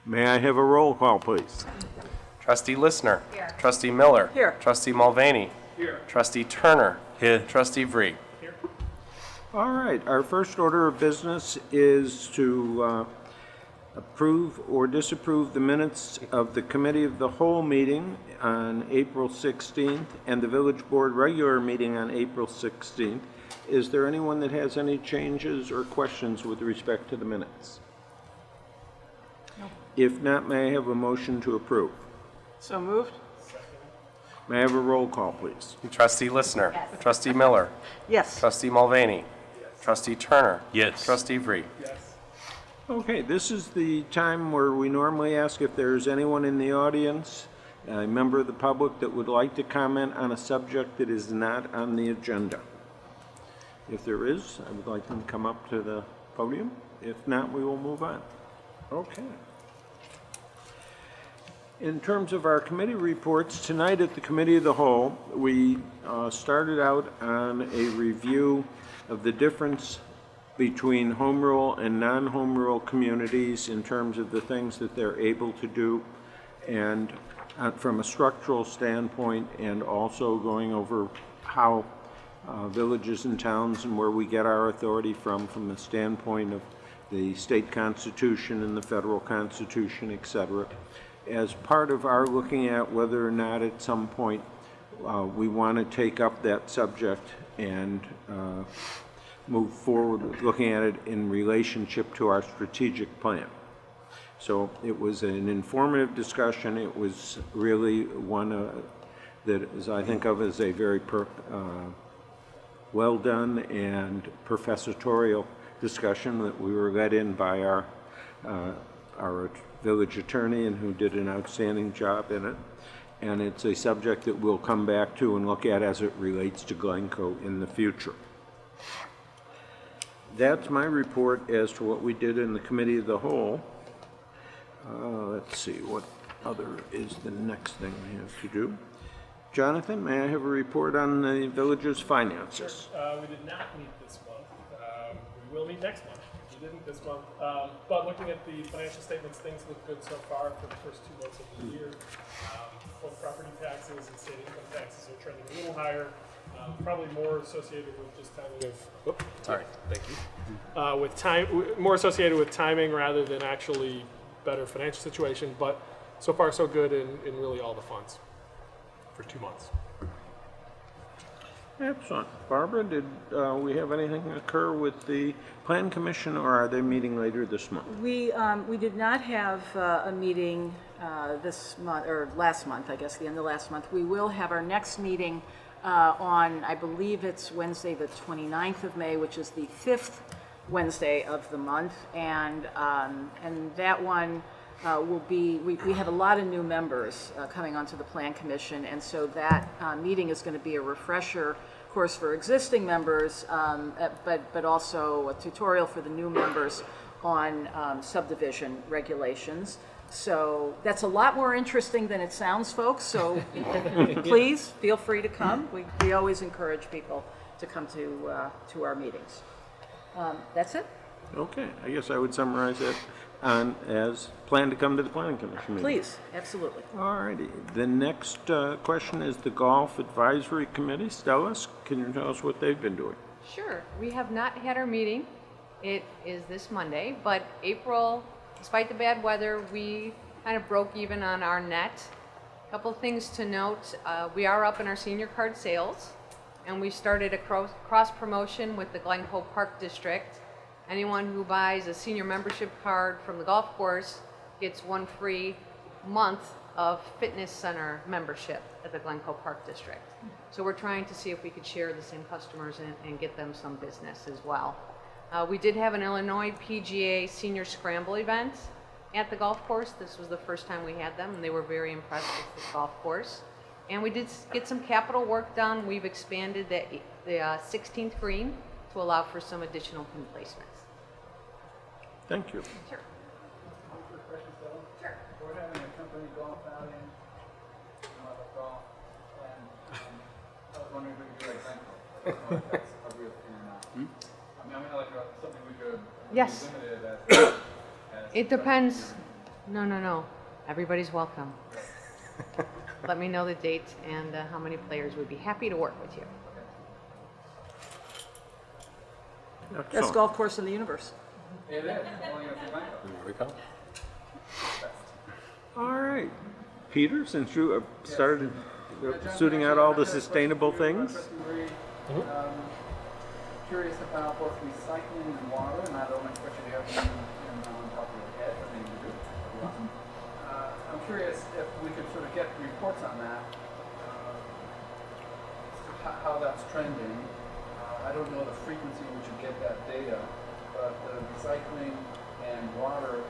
May I have a roll call, please? Trustee Listener. Here. Trustee Miller. Here. Trustee Mulvaney. Here. Trustee Turner. Here. Trustee Vree. All right, our first order of business is to approve or disapprove the minutes of the Committee of the Whole meeting on April 16th and the Village Board regular meeting on April 16th. Is there anyone that has any changes or questions with respect to the minutes? No. If not, may I have a motion to approve? So moved? May I have a roll call, please? Trustee Listener. Yes. Trustee Miller. Yes. Trustee Mulvaney. Yes. Trustee Turner. Yes. Trustee Vree. Okay, this is the time where we normally ask if there's anyone in the audience, a member of the public that would like to comment on a subject that is not on the agenda. If there is, I would like them to come up to the podium. If not, we will move on. Okay. In terms of our committee reports, tonight at the Committee of the Whole, we started out on a review of the difference between home rule and non-home rule communities in terms of the things that they're able to do, and from a structural standpoint, and also going over how villages and towns and where we get our authority from the standpoint of the state constitution and the federal constitution, etc. As part of our looking at whether or not at some point we want to take up that subject and move forward with looking at it in relationship to our strategic plan. So it was an informative discussion. It was really one that is, I think of as a very well done and professorial discussion that we were led in by our village attorney, and who did an outstanding job in it. And it's a subject that we'll come back to and look at as it relates to Glencoe in the future. That's my report as to what we did in the Committee of the Whole. Let's see, what other is the next thing we have to do? Jonathan, may I have a report on the village's finances? Sure. We did not meet this month. We will meet next month. We didn't this month. But looking at the financial statements, things look good so far for the first 2 months of the year. Both property taxes and state income taxes are trending a little higher. Probably more associated with just timing of. Sorry, thank you. With time, more associated with timing rather than actually better financial situation. But so far, so good in really all the funds for 2 months. Excellent. Barbara, did we have anything occur with the Plan Commission, or are they meeting later this month? We did not have a meeting this month, or last month, I guess, the end of last month. We will have our next meeting on, I believe it's Wednesday the 29th of May, which is the 5th Wednesday of the month, and that one will be, we have a lot of new members coming onto the Plan Commission, and so that meeting is going to be a refresher, of course, for existing members, but also a tutorial for the new members on subdivision regulations. So that's a lot more interesting than it sounds, folks, so please feel free to come. We always encourage people to come to our meetings. That's it. Okay, I guess I would summarize it as plan to come to the Planning Commission meeting. Please, absolutely. All righty. The next question is the Golf Advisory Committee. Stella, can you tell us what they've been doing? Sure. We have not had our meeting. It is this Monday, but April, despite the bad weather, we kind of broke even on our net. A couple of things to note. We are up in our senior card sales, and we started a cross promotion with the Glencoe Park District. Anyone who buys a senior membership card from the golf course gets 1 free month of fitness center membership at the Glencoe Park District. So we're trying to see if we could share the same customers and get them some business as well. We did have an Illinois PGA Senior Scramble event at the golf course. This was the first time we had them, and they were very impressed with the golf course. And we did get some capital work done. We've expanded the 16th green to allow for some additional pin placements. Thank you. Sure. Sure. We're having a company golf outing, golf, and I was wondering if we could do like Glencoe. I don't know if that's a real thing or not. I mean, like something we could Yes. be limited as It depends. No. Everybody's welcome. Let me know the date and how many players would be happy to work with you. Best Excellent. golf course in the universe. It is, only up to Glencoe. There we go. All right. Peter, since you have started suiting out all the sustainable things. Curious about both recycling and water, and I don't expect you to have them on top of your head, but maybe you do. I'm curious if we could sort of get reports on that, how that's trending. I don't know the frequency in which you get that data, but the recycling and water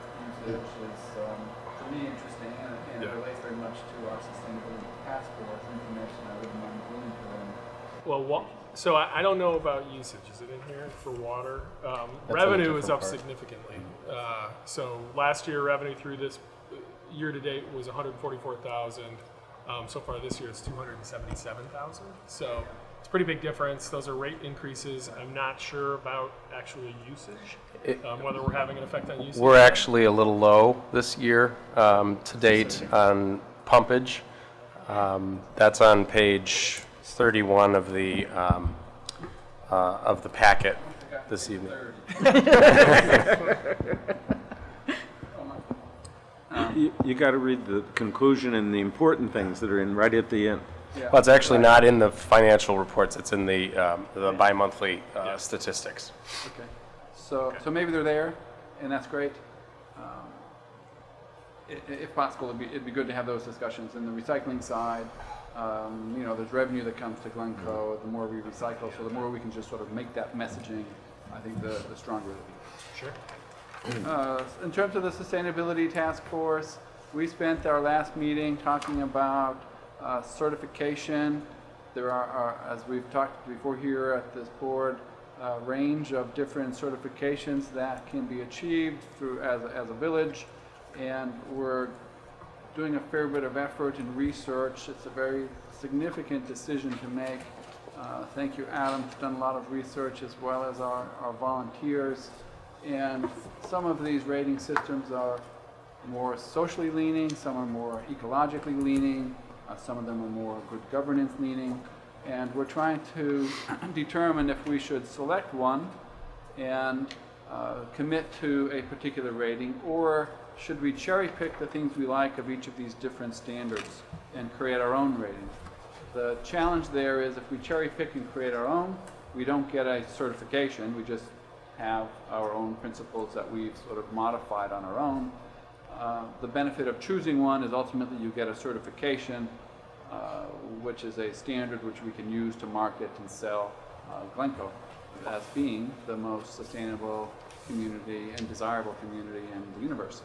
usage is, to me, interesting, and it relates very much to our sustainability task force information I wouldn't mind gleaning from. Well, so I don't know about usage. Is it in here for water? a Revenue is different up part. significantly. So last year, revenue through this year to date was 144,000. So far this year, it's 277,000. So it's a pretty big difference. Those are rate increases. I'm not sure about actual usage, whether we're having an effect on usage. We're actually a little low this year to date on pumpage. That's on page 31 of the packet this evening. You got to read the conclusion and the important things that are in right at the end. Well, it's actually not in the financial reports. It's in the bi-monthly statistics. Okay, so maybe they're there, and that's great. If possible, it'd be good to have those discussions. In the recycling side, there's revenue that comes to Glencoe. The more we recycle, so the more we can just sort of make that messaging, I think the stronger it'll be. Sure. In terms of the sustainability task force, we spent our last meeting talking about certification. There are, as we've talked before here at this board, a range of different certifications that can be achieved through as a village, and we're doing a fair bit of effort and research. It's a very significant decision to make. Thank you, Adam, who's done a lot of research, as well as our volunteers. And some of these rating systems are more socially leaning, some are more ecologically leaning, some of them are more good governance leaning. And we're trying to determine if we should select one and commit to a particular rating, or should we cherry pick the things we like of each of these different standards and create our own rating. The challenge there is if we cherry pick and create our own, we don't get a certification, we just have our own principles that we've sort of modified on our own. The benefit of choosing one is ultimately you get a certification, which is a standard which we can use to market and sell Glencoe as being the most sustainable community and desirable community in the universe.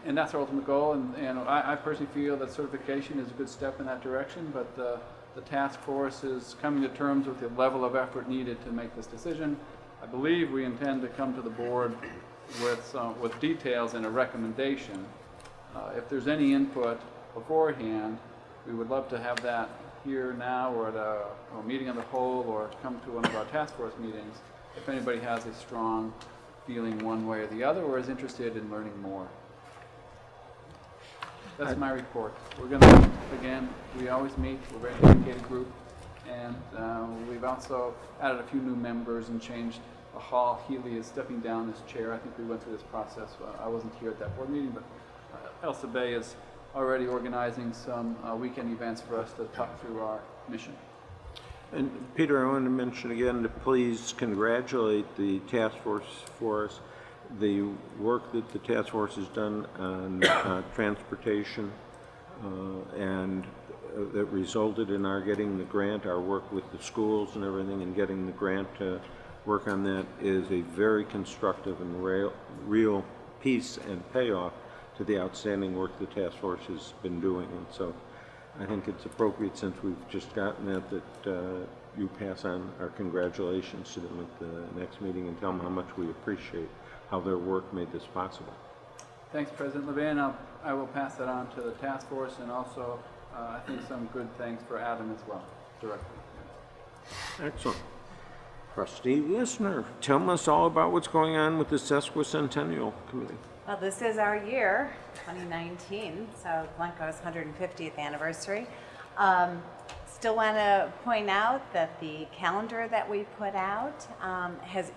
And that's our ultimate goal, and I personally feel that certification is a good step in that direction, but the task force is coming to terms with the level of effort needed to make this decision. I believe we intend to come to the board with details and a recommendation. If there's any input beforehand, we would love to have that here now or at a meeting of the whole, or come to one of our task force meetings if anybody has a strong feeling one way or the other or is interested in learning more. That's my report. We're going to, again, we always meet, we're a very dedicated group, and we've also added a few new members and changed the hall. Healy is stepping down as chair. I think we went through this process. I wasn't here at that board meeting, but Elsa Bay is already organizing some weekend events for us to talk through our mission. And Peter, I want to mention again to please congratulate the task force for us. The work that the task force has done on transportation and that resulted in our getting the grant, our work with the schools and everything, and getting the grant to work on that is a very constructive and real piece and payoff to the outstanding work the task force has been doing. And so I think it's appropriate, since we've just gotten that, you pass on our congratulations to them at the next meeting and tell them how much we appreciate how their work made this possible. Thanks, President Levin. I will pass that on to the task force, and also I think some good thanks for Adam as well, directly. Excellent. Trustee Listener, tell us all about what's going on with the Sesquicentennial Committee. Well, this is our year. 2019, so Glencoe's 150th anniversary. Still want to point out that the calendar that we put out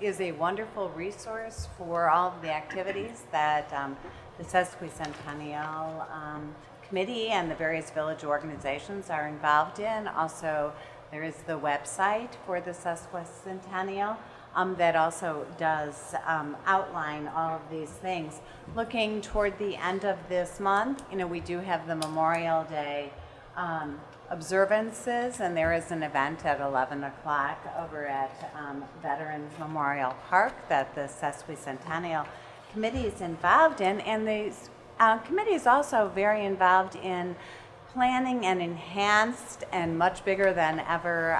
is a wonderful resource for all of the activities that the Sesquicentennial Committee and the various village organizations are involved in. Also, there is the website for the Sesquicentennial that also does outline all of these things. Looking toward the end of this month, we do have the Memorial Day observances, and there is an event at 11 o'clock over at Veterans Memorial Park that the Sesquicentennial Committee is involved in, and the committee is also very involved in planning an enhanced and much bigger than ever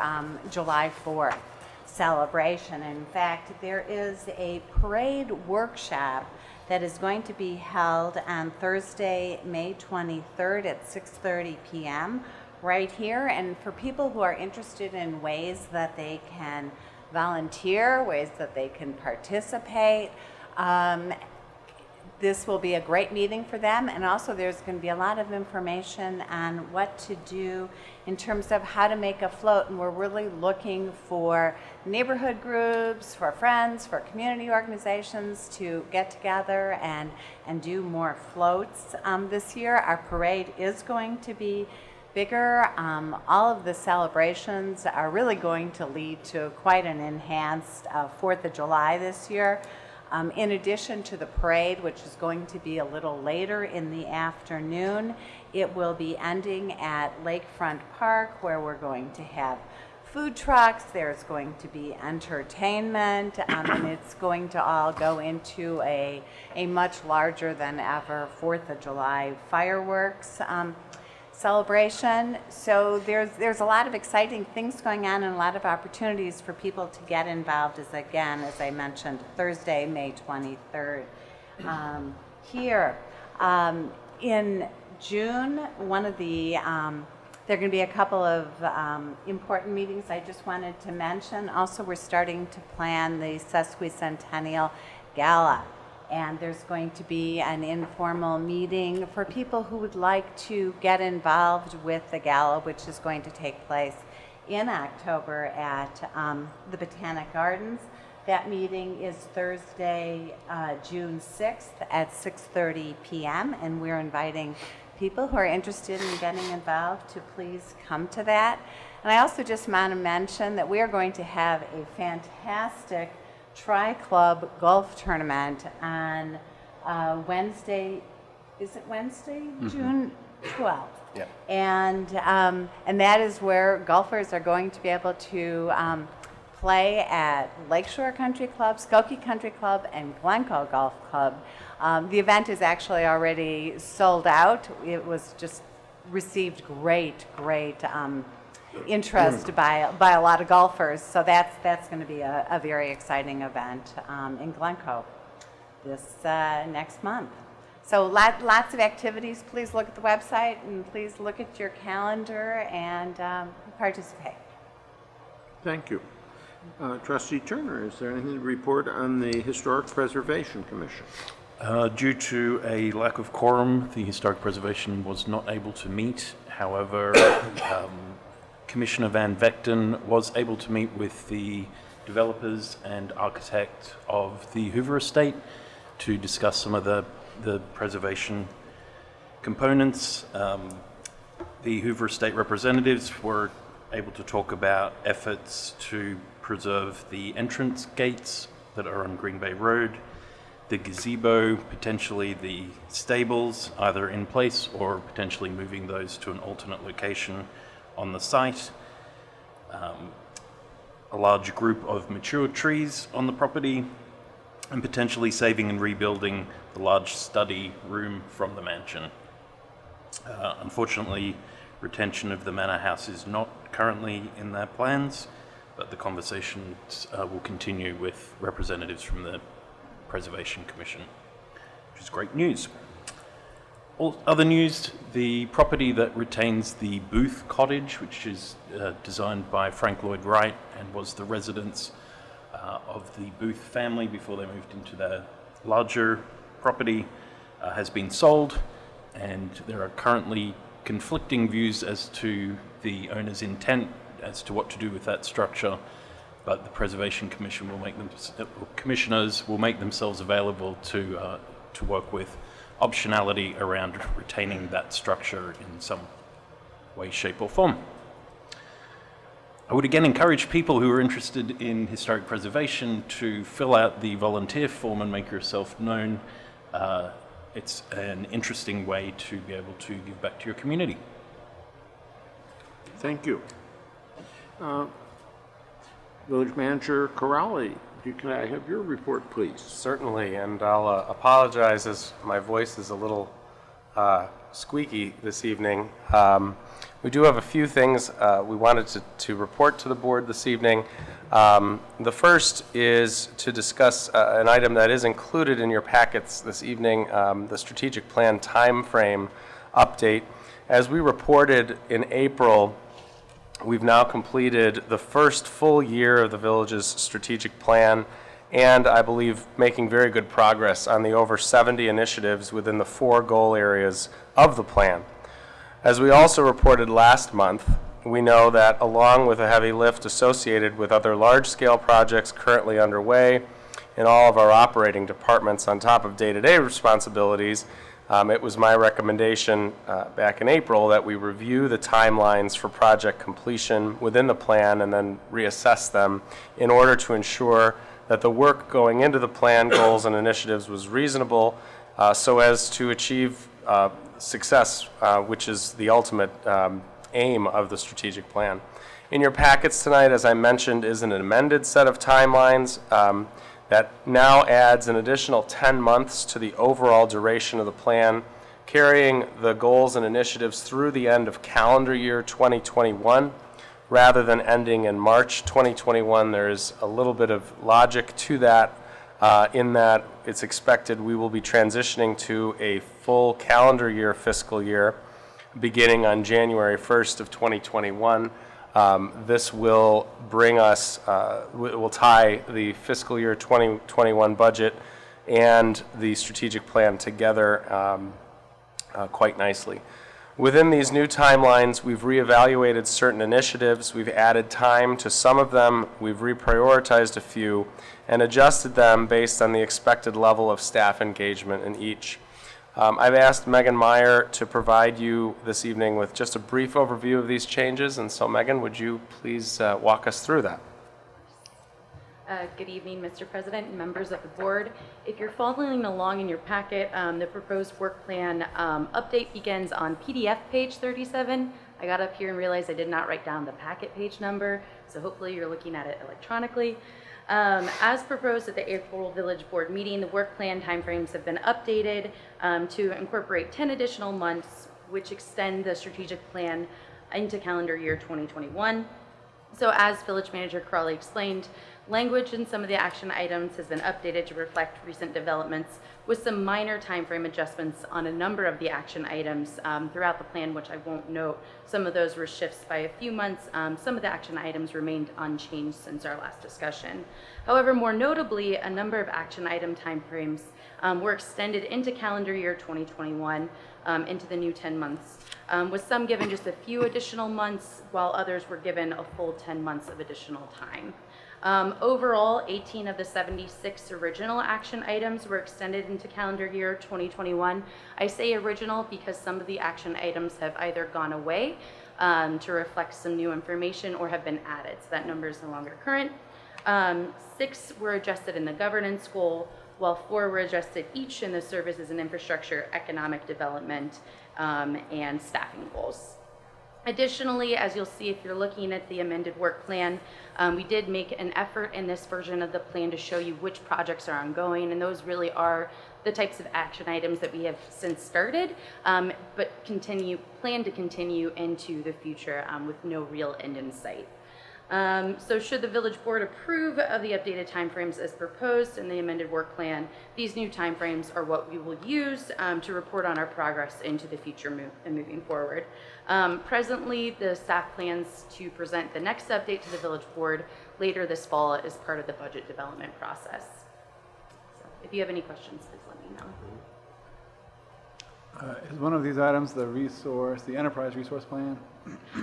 July 4th celebration. In fact, there is a parade workshop that is going to be held on Thursday, May 23rd at 6:30 p.m. right here. And for people who are interested in ways that they can volunteer, ways that they can participate, this will be a great meeting for them. And also there's going to be a lot of information on what to do in terms of how to make a float. And we're really looking for neighborhood groups, for friends, for community organizations to get together and do more floats this year. Our parade is going to be bigger. All of the celebrations are really going to lead to quite an enhanced 4th of July this year. In addition to the parade, which is going to be a little later in the afternoon, it will be ending at Lakefront Park, where we're going to have food trucks, there's going to be entertainment, and it's going to all go into a much larger than ever 4th of July fireworks celebration. So there's a lot of exciting things going on and a lot of opportunities for people to get involved, as I mentioned, Thursday, May 23rd. Here in June, there are going to be a couple of important meetings I just wanted to mention. Also, we're starting to plan the Sesquicentennial Gala. And there's going to be an informal meeting for people who would like to get involved with the gala, which is going to take place in October at the Botanic Gardens. That meeting is Thursday, June 6th at 6:30 p.m. And we're inviting people who are interested in getting involved to please come to that. And I also just want to mention that we are going to have a fantastic Tri-Club golf tournament on Wednesday. Is it Wednesday, June 12th? Yeah. And that is where golfers are going to be able to play at Lakeshore Country Club, Skokie Country Club, and Glencoe Golf Club. The event is actually already sold out. It was just received great interest by a lot of golfers. So that's going to be a very exciting event in Glencoe this next month. So lots of activities. Please look at the website and please look at your calendar and participate. Thank you. Trustee Turner, is there anything to report on the Historic Preservation Commission? Due to a lack of quorum, the Historic Preservation was not able to meet. However, Commissioner Van Vechten was able to meet with the developers and architect of the Hoover Estate to discuss some of the preservation components. The Hoover Estate representatives were able to talk about efforts to preserve the entrance gates that are on Green Bay Road, the gazebo, potentially the stables, either in place or potentially moving those to an alternate location on the site, a large group of mature trees on the property, and potentially saving and rebuilding the large study room from the mansion. Unfortunately, retention of the manor house is not currently in their plans, but the conversations will continue with representatives from the Preservation Commission, which is great news. Other news, the property that retains the Booth Cottage, which is designed by Frank Lloyd Wright and was the residence of the Booth family before they moved into their larger property, has been sold. and there are currently conflicting views as to the owner's intent as to what to do with that structure, but the Preservation Commission will make them, commissioners will make themselves available to work with optionality around retaining that structure in some way, shape, or form. I would again encourage people who are interested in historic preservation to fill out the volunteer form and make yourself known. It's an interesting way to be able to give back to your community. Thank you. Village Manager Corrali, can I have your report, please? Certainly, and I'll apologize as my voice is a little squeaky this evening. We do have a few things we wanted to report to the board this evening. The first is to discuss an item that is included in your packets this evening, the strategic plan timeframe update. As we reported in April, we've now completed the first full year of the village's strategic plan, and I believe making very good progress on the over 70 initiatives within the 4 goal areas of the plan. As we also reported last month, we know that along with a heavy lift associated with other large-scale projects currently underway in all of our operating departments on top of day-to-day responsibilities, it was my recommendation back in April that we review the timelines for project completion within the plan and then reassess them in order to ensure that the work going into the plan goals and initiatives was reasonable so as to achieve success, which is the ultimate aim of the strategic plan. In your packets tonight, as I mentioned, is an amended set of timelines that now adds an additional 10 months to the overall duration of the plan, carrying the goals and initiatives through the end of calendar year 2021, rather than ending in March 2021. There's a little bit of logic to that, in that it's expected we will be transitioning to a full calendar year fiscal year beginning on January 1st of 2021. This will bring us, will tie the fiscal year 2021 budget and the strategic plan together quite nicely. Within these new timelines, we've reevaluated certain initiatives, we've added time to some of them, we've reprioritized a few, and adjusted them based on the expected level of staff engagement in each. I've asked Megan Meyer to provide you this evening with just a brief overview of these changes, and so Megan, would you please walk us through that? Good evening, Mr. President and members of the board. If you're following along in your packet, the proposed work plan update begins on PDF page 37. I got up here and realized I did not write down the packet page number, so hopefully you're looking at it electronically. As proposed at the April Village Board meeting, the work plan timeframes have been updated to incorporate 10 additional months, which extend the strategic plan into calendar year 2021. So as Village Manager Crawley explained, language in some of the action items has been updated to reflect recent developments with some minor timeframe adjustments on a number of the action items throughout the plan, which I won't note. Some of those were shifts by a few months. Some of the action items remained unchanged since our last discussion. However, more notably, a number of action item timeframes were extended into calendar year 2021 into the new 10 months, with some given just a few additional months, while others were given a full 10 months of additional time. Overall, 18 of the 76 original action items were extended into calendar year 2021. I say original because some of the action items have either gone away to reflect some new information or have been added, so that number is no longer current. 6 were adjusted in the governance goal, while 4 were adjusted each in the services and infrastructure, economic development, and staffing goals. Additionally, as you'll see if you're looking at the amended work plan, we did make an effort in this version of the plan to show you which projects are ongoing, and those really are the types of action items that we have since started, but plan to continue into the future with no real end in sight. So should the village board approve of the updated timeframes as proposed in the amended work plan, these new timeframes are what we will use to report on our progress into the future moving forward. Presently, the staff plans to present the next update to the village board later this fall as part of the budget development process. So if you have any questions, please let me know. Is one of these items the enterprise resource plan?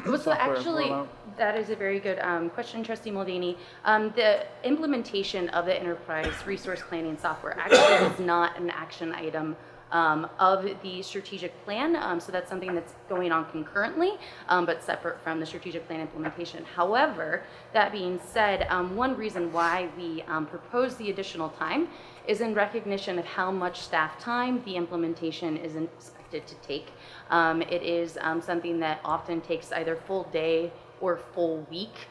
So Software actually, rollout? that is a very good question, Trustee Mulvaney. The implementation of the enterprise resource planning software actually is not an action item of the strategic plan. So that's something that's going on concurrently, but separate from the strategic plan implementation. However, that being said, one reason why we propose the additional time is in recognition of how much staff time the implementation is expected to take. It is something that often takes either full day or full week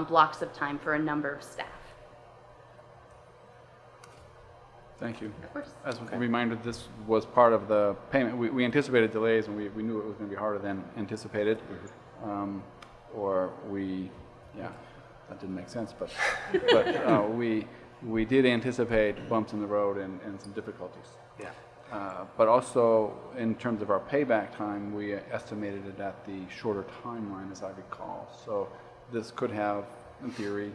blocks of time for a number of staff. Thank you. Of course. As a reminder, this was part of the payment. We anticipated delays, and we knew it was going to be harder than anticipated. That didn't make sense, but we did anticipate bumps in the road and some difficulties. Yeah. But also, in terms of our payback time, we estimated it at the shorter timeline, as I recall. So this could have, in theory,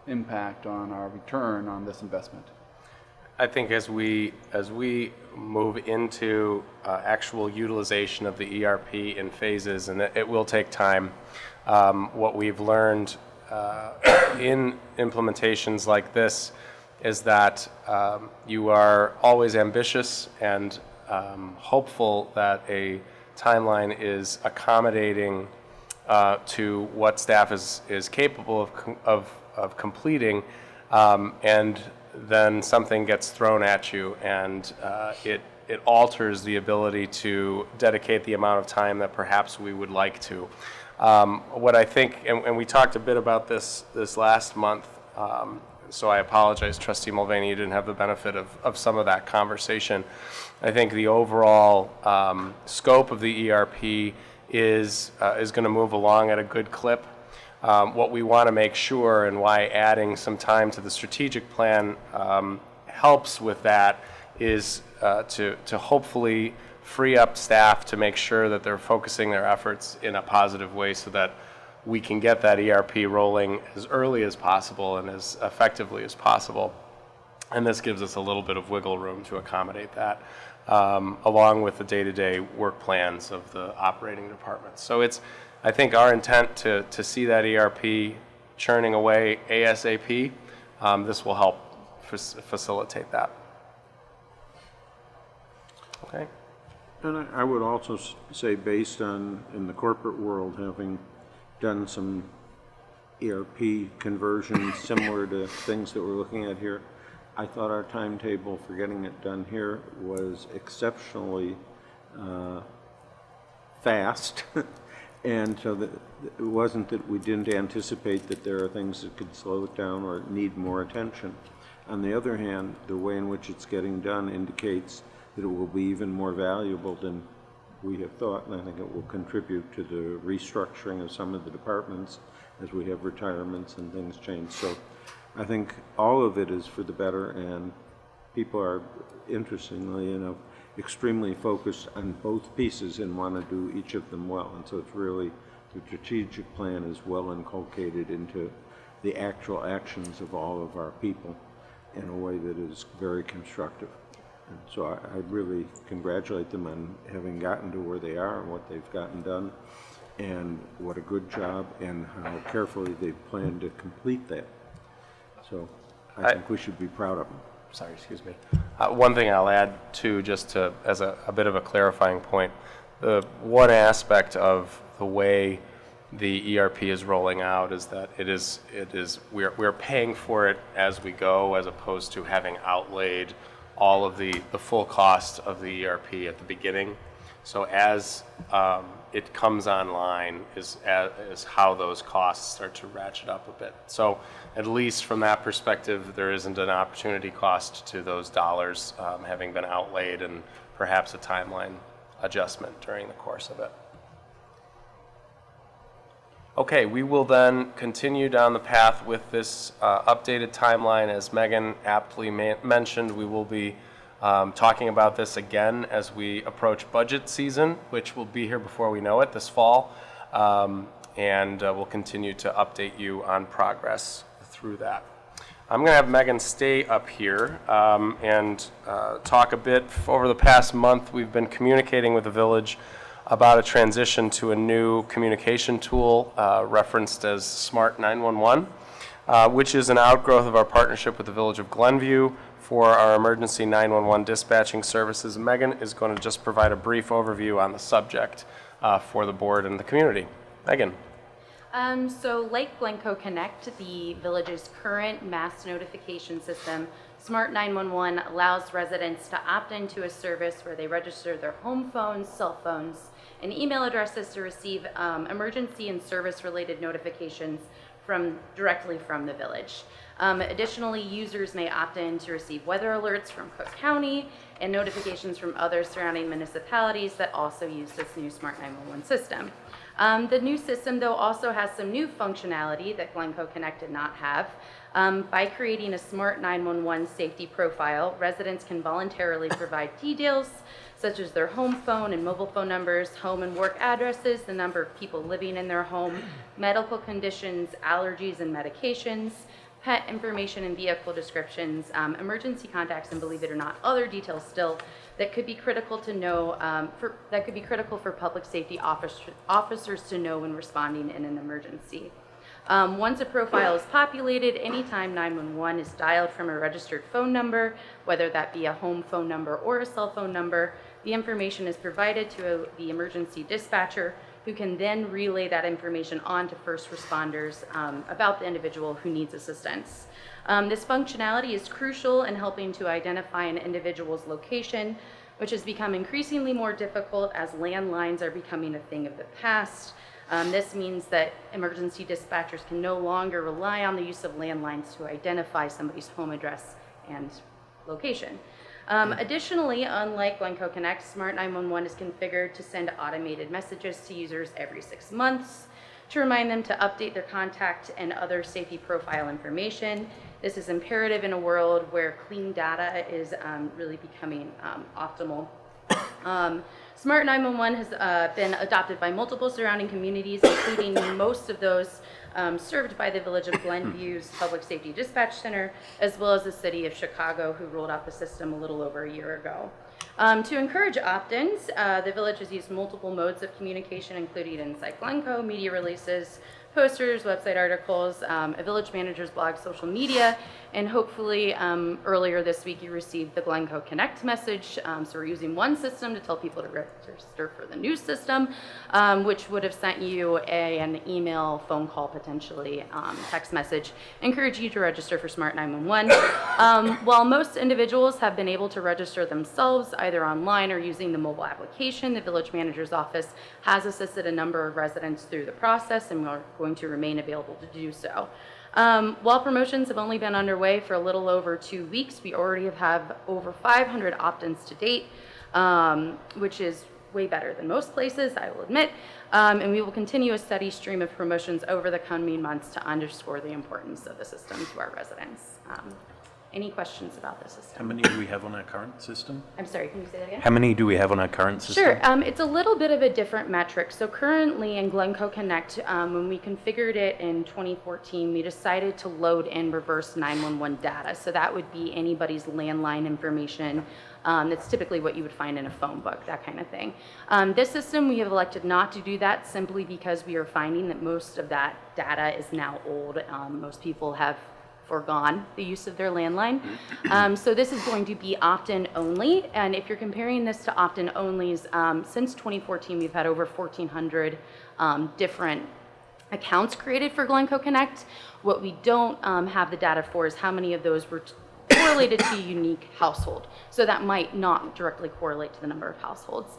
impact on our return on this investment. I think as we move into actual utilization of the ERP in phases, and it will take time, what we've learned in implementations like this is that you are always ambitious and hopeful that a timeline is accommodating to what staff is capable of completing, and then something gets thrown at you, and it alters the ability to dedicate the amount of time that perhaps we would like to. What I think, and we talked a bit about this last month, so I apologize, Trustee Mulvaney, you didn't have the benefit of some of that conversation. I think the overall scope of the ERP is going to move along at a good clip. What we want to make sure, and why adding some time to the strategic plan helps with that, is to hopefully free up staff to make sure that they're focusing their efforts in a positive way so that we can get that ERP rolling as early as possible and as effectively as possible. And this gives us a little bit of wiggle room to accommodate that, along with the day-to-day work plans of the operating departments. So it's, I think, our intent to see that ERP churning away ASAP. This will help facilitate that. Okay. And I would also say, based on, in the corporate world, having done some ERP conversions similar to things that we're looking at here, I thought our timetable for getting it done here was exceptionally fast. And so that it wasn't that we didn't anticipate that there are things that could slow it down or need more attention. On the other hand, the way in which it's getting done indicates that it will be even more valuable than we have thought, and I think it will contribute to the restructuring of some of the departments as we have retirements and things change. So I think all of it is for the better, and people are, interestingly enough, extremely focused on both pieces and want to do each of them well. And so it's really, the strategic plan is well inculcated into the actual actions of all of our people in a way that is very constructive. And so I really congratulate them on having gotten to where they are and what they've gotten done, and what a good job and how carefully they've planned to complete that. So I think we should be proud of them. Sorry, excuse me. One thing I'll add too, just to, as a bit of a clarifying point, the one aspect of the way the ERP is rolling out is that we're paying for it as we go, as opposed to having outlaid all of the full cost of the ERP at the beginning. So as it comes online is how those costs start to ratchet up a bit. So at least from that perspective, there isn't an opportunity cost to those dollars having been outlaid, and perhaps a timeline adjustment during the course of it. Okay, we will then continue down the path with this updated timeline. As Megan aptly mentioned, we will be talking about this again as we approach budget season, which will be here before we know it this fall, and we'll continue to update you on progress through that. I'm going to have Megan stay up here and talk a bit. Over the past month, we've been communicating with the village about a transition to a new communication tool referenced as Smart 911, which is an outgrowth of our partnership with the village of Glenview for our emergency 911 dispatching services. Megan is going to just provide a brief overview on the subject for the board and the community. Megan. So like Glencoe Connect, the village's current mass notification system, Smart 911 allows residents to opt into a service where they register their home phones, cell phones, and email addresses to receive emergency and service-related notifications directly from the village. Additionally, users may opt in to receive weather alerts from Cook County and notifications from other surrounding municipalities that also use this new Smart 911 system. The new system, though, also has some new functionality that Glencoe Connect did not have. By creating a Smart 911 safety profile, residents can voluntarily provide details such as their home phone and mobile phone numbers, home and work addresses, the number of people living in their home, medical conditions, allergies and medications, pet information and vehicle descriptions, emergency contacts, and believe it or not, other details still that could be critical to know, that could be critical for public safety officers to know when responding in an emergency. Once a profile is populated, anytime 911 is dialed from a registered phone number, whether that be a home phone number or a cell phone number, the information is provided to the emergency dispatcher, who can then relay that information on to first responders about the individual who needs assistance. This functionality is crucial in helping to identify an individual's location, which has become increasingly more difficult as landlines are becoming a thing of the past. This means that emergency dispatchers can no longer rely on the use of landlines to identify somebody's home address and location. Additionally, unlike Glencoe Connect, Smart 911 is configured to send automated messages to users every 6 months to remind them to update their contact and other safety profile information. This is imperative in a world where clean data is really becoming optimal. Smart 911 has been adopted by multiple surrounding communities, including most of those served by the Village of Glenview's Public Safety Dispatch Center, as well as the City of Chicago, who rolled out the system a little over a year ago. To encourage opt-ins, the Village has used multiple modes of communication, including Inside Glencoe, media releases, posters, website articles, a village manager's blog, social media, and hopefully earlier this week you received the Glencoe Connect message. So we're using one system to tell people to register for the new system, which would have sent you an email, phone call, potentially text message, encourage you to register for Smart 911. While most individuals have been able to register themselves either online or using the mobile application, the village manager's office has assisted a number of residents through the process, and we're going to remain available to do so. While promotions have only been underway for a little over 2 weeks, we already have over 500 opt-ins to date, which is way better than most places, I will admit, and we will continue a steady stream of promotions over the coming months to underscore the importance of the system to our residents. Any questions about the system? How many do we have on our current system? I'm sorry, can you say that again? How many do we have on our current system? Sure. It's a little bit of a different metric. So currently in Glencoe Connect, when we configured it in 2014, we decided to load in reverse 911 data. So that would be anybody's landline information. That's typically what you would find in a phone book, that kind of thing. This system, we have elected not to do that simply because we are finding that most of that data is now old. Most people have foregone the use of their landline. So this is going to be opt-in only, and if you're comparing this to opt-in onlys, since 2014 we've had over 1,400 different accounts created for Glencoe Connect. What we don't have the data for is how many of those were correlated to a unique household. So that might not directly correlate to the number of households.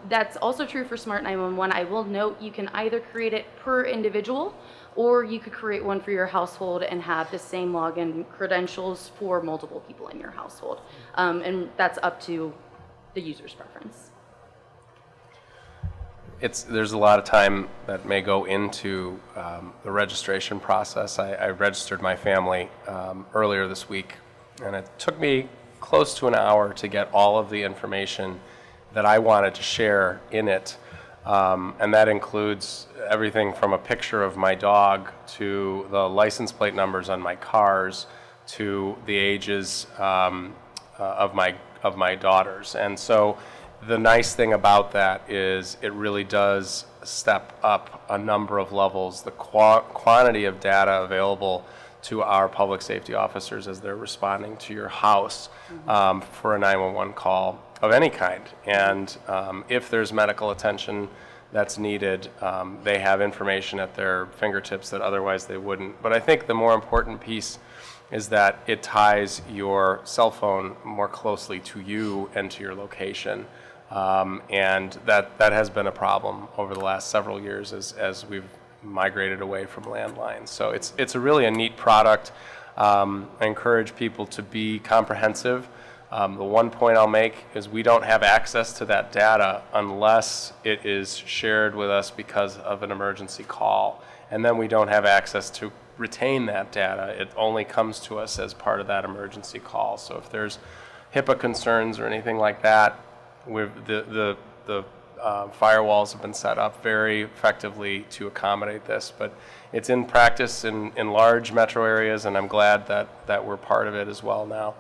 That's also true for Smart 911. I will note you can either create it per individual, or you could create one for your household and have the same login credentials for multiple people in your household. And that's up to the user's preference. There's a lot of time that may go into the registration process. I registered my family earlier this week, and it took me close to an hour to get all of the information that I wanted to share in it. And that includes everything from a picture of my dog to the license plate numbers on my cars to the ages of my daughters. And so the nice thing about that is it really does step up a number of levels the quantity of data available to our public safety officers as they're responding to your house for a 911 call of any kind. And if there's medical attention that's needed, they have information at their fingertips that otherwise they wouldn't. But I think the more important piece is that it ties your cell phone more closely to you and to your location. And that has been a problem over the last several years as we've migrated away from landlines. So it's a really a neat product. I encourage people to be comprehensive. The one point I'll make is we don't have access to that data unless it is shared with us because of an emergency call. And then we don't have access to retain that data. It only comes to us as part of that emergency call. So if there's HIPAA concerns or anything like that, the firewalls have been set up very effectively to accommodate this. But it's in practice in large metro areas, and I'm glad that we're part of it as well now.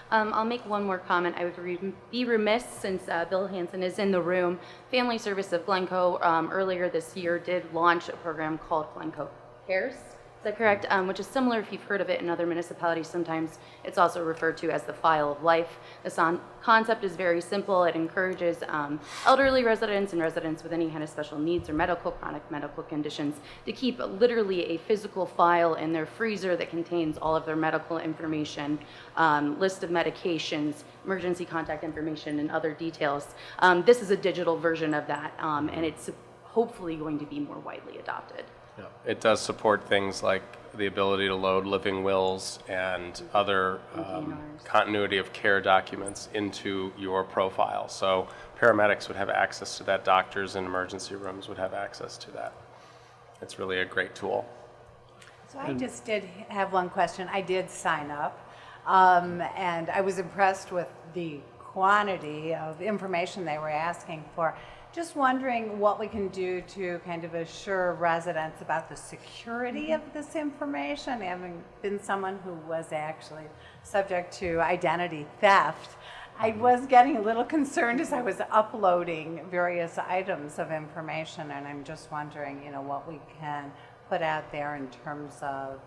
I'll make one more comment. I would be remiss, since Bill Hansen is in the room. Family Service of Glencoe earlier this year did launch a program called Glencoe Cares. Is that correct? Which is similar, if you've heard of it in other municipalities. Sometimes it's also referred to as the file of life. The concept is very simple. It encourages elderly residents and residents with any kind of special needs or chronic medical conditions to keep literally a physical file in their freezer that contains all of their medical information, list of medications, emergency contact information, and other details. This is a digital version of that, and it's hopefully going to be more widely adopted. Yeah. It does support things like the ability to load living wills and other continuity of care documents into your profile. So paramedics would have access to that, doctors in emergency rooms would have access to that. It's really a great tool. So I just did have one question. I did sign up, and I was impressed with the quantity of information they were asking for. Just wondering what we can do to kind of assure residents about the security of this information, having been someone who was actually subject to identity theft. I was getting a little concerned as I was uploading various items of information, and I'm just wondering, what we can put out there in terms of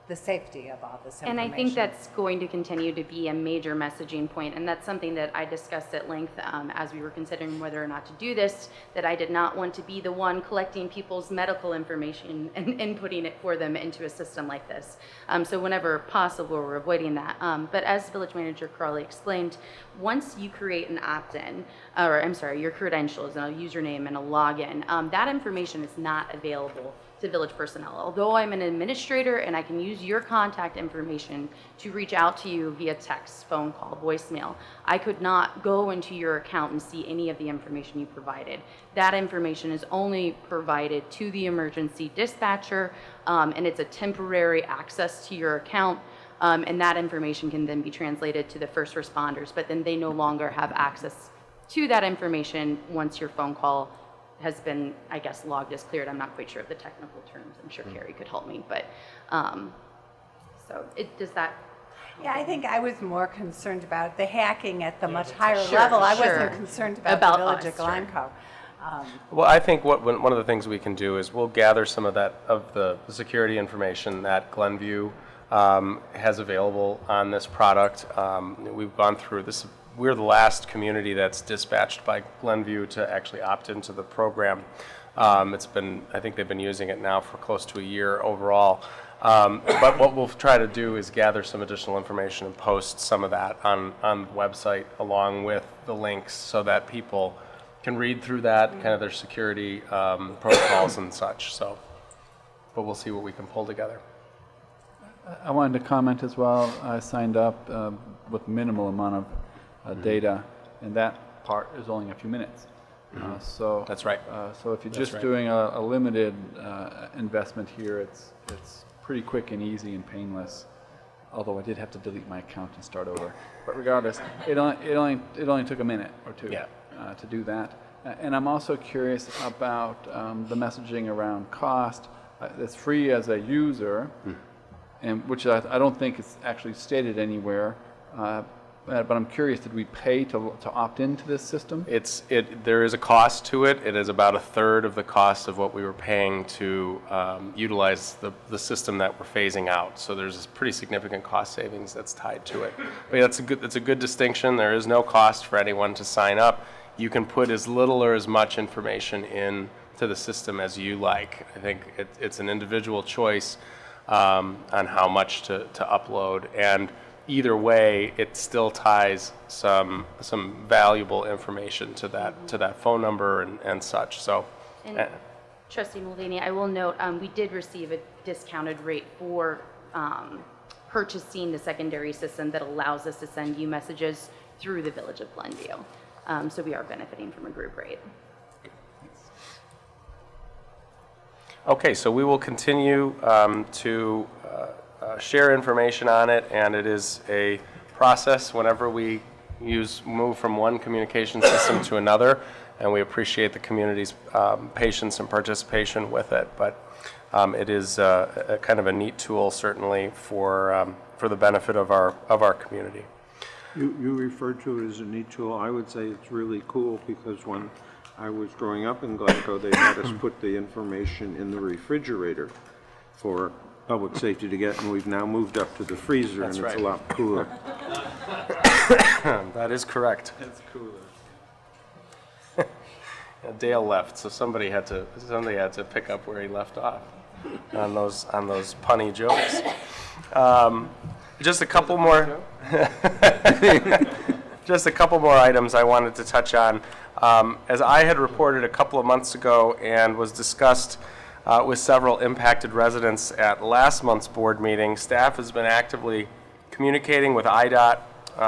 the safety of all this information. And I think that's going to continue to be a major messaging point, and that's something that I discussed at length as we were considering whether or not to do this, that I did not want to be the one collecting people's medical information and inputting it for them into a system like this. So whenever possible, we're avoiding that. But as Village Manager Crawley explained, once you create an opt-in, or I'm sorry, your credentials, and a username and a login, that information is not available to village personnel. Although I'm an administrator and I can use your contact information to reach out to you via text, phone call, voicemail, I could not go into your account and see any of the information you provided. That information is only provided to the emergency dispatcher, and it's a temporary access to your account, and that information can then be translated to the first responders, but then they no longer have access to that information once your phone call has been, I guess, logged as cleared. I'm not quite sure of the technical terms. I'm sure Carrie could help me, but so does that? Yeah, I think I was more concerned about the hacking at the much higher level. I wasn't concerned about the village of Glencoe. Well, I think one of the things we can do is we'll gather some of the security information that Glenview has available on this product. We've gone through this. We're the last community that's dispatched by Glenview to actually opt into the program. It's been, I think they've been using it now for close to a year overall. But what we'll try to do is gather some additional information and post some of that on the website along with the links so that people can read through that, kind of their security protocols and such. So, but we'll see what we can pull together. I wanted to comment as well. I signed up with minimal amount of data, and that part is only a few minutes. So that's right. So if you're just doing a limited investment here, it's pretty quick and easy and painless. Although I did have to delete my account and start over. But regardless, it only took a minute or two to do that. And I'm also curious about the messaging around cost. It's free as a user, and which I don't think is actually stated anywhere. But I'm curious, did we pay to opt into this system? There is a cost to it. It is about a third of the cost of what we were paying to utilize the system that we're phasing out. So there's a pretty significant cost savings that's tied to it. But yeah, that's a good distinction. There is no cost for anyone to sign up. You can put as little or as much information in to the system as you like. I think it's an individual choice on how much to upload, and either way, it still ties some valuable information to that phone number and such. So, And Trustee Mulvaney, I will note, we did receive a discounted rate for purchasing the secondary system that allows us to send you messages through the Village of Glenview. So we are benefiting from a group rate. okay, so we will continue to share information on it, and it is a process whenever we move from one communication system to another, and we appreciate the community's patience and participation with it. But it is a kind of a neat tool, certainly, for the benefit of our community. You referred to it as a neat tool. I would say it's really cool because when I was growing up in Glencoe, they had us put the information in the refrigerator for public safety to get, and we've now moved up to the freezer, That's and it's right. a lot cooler. That is correct. It's cooler. Dale left, so somebody had to pick up where he left off on those punny jokes. Just a couple more. Just a couple more items I wanted to touch on. As I had reported a couple of months ago and was discussed with several impacted residents at last month's board meeting, staff has been actively communicating with IDOT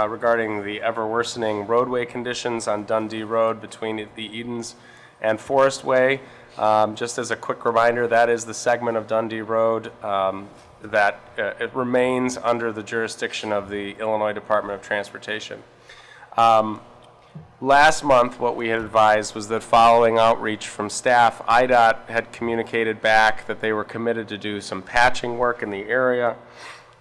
regarding the ever-worsening roadway conditions on Dundee Road between the Edens and Forest Way. Just as a quick reminder, that is the segment of Dundee Road that it remains under the jurisdiction of the Illinois Department of Transportation. Last month, what we had advised was that following outreach from staff, IDOT had communicated back that they were committed to do some patching work in the area.